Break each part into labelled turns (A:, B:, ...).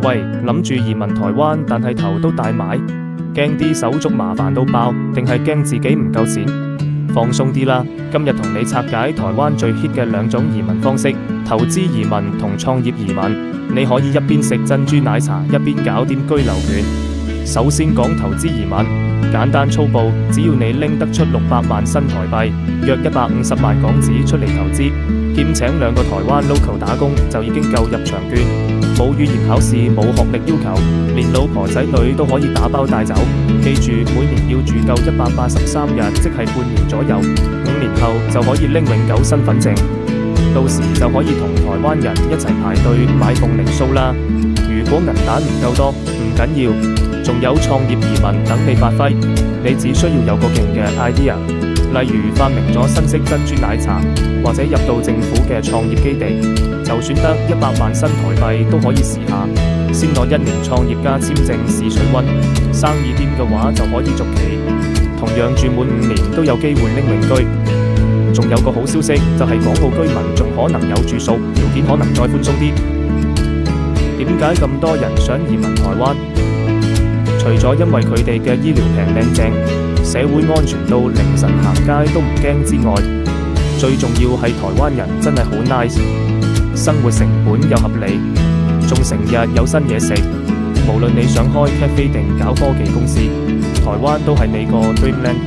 A: 喂，諗住移民台灣，但係頭都大埋，驚啲手續麻煩到爆，定係驚自己唔夠錢？放鬆啲啦，今日同你拆解台灣最 hit 嘅兩種移民方式：投資移民同創業移民。你可以一邊食珍珠奶茶，一邊搞掂居留權。首先講投資移民，簡單粗暴，只要你拎得出600萬新台幣，約150萬港紙出嚟投資，兼請2個台灣 local 打工，就已經夠入場券。冇語言考試，冇學歷要求，連老婆仔女都可以打包帶走。記住，每年要住夠183日，即係半年左右。5年後就可以拎永久身份證，到時就可以同台灣人一齊排隊買鳳梨酥啦。如果銀彈唔夠多，唔緊要，仲有創業移民等你發揮。你只需要有個勁嘅 idea， 例如發明咗新式珍珠奶茶，或者入到政府嘅創業基地，就算得100萬新台幣都可以試下。先攞1年創業家簽證試水溫，生意掂嘅話就可以續期。同樣住滿5年都有機會拎永居。仲有個好消息，就係港澳居民仲可能有住宿，條件可能再寬鬆啲。點解咁多人想移民台灣？除咗因為佢哋嘅醫療平靚正，社會安全到凌晨行街都唔驚之外，最重要係台灣人真係好 nice， 生活成本又合理，仲成日有新嘢食。無論你想開 cafe 定搞科技公司，台灣都係你個 dreamland。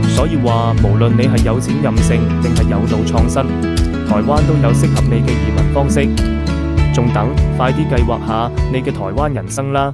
A: 所以話，無論你係有錢任性定係有腦創新，台灣都有適合你嘅移民方式。仲等，快啲計劃下你嘅台灣人生啦！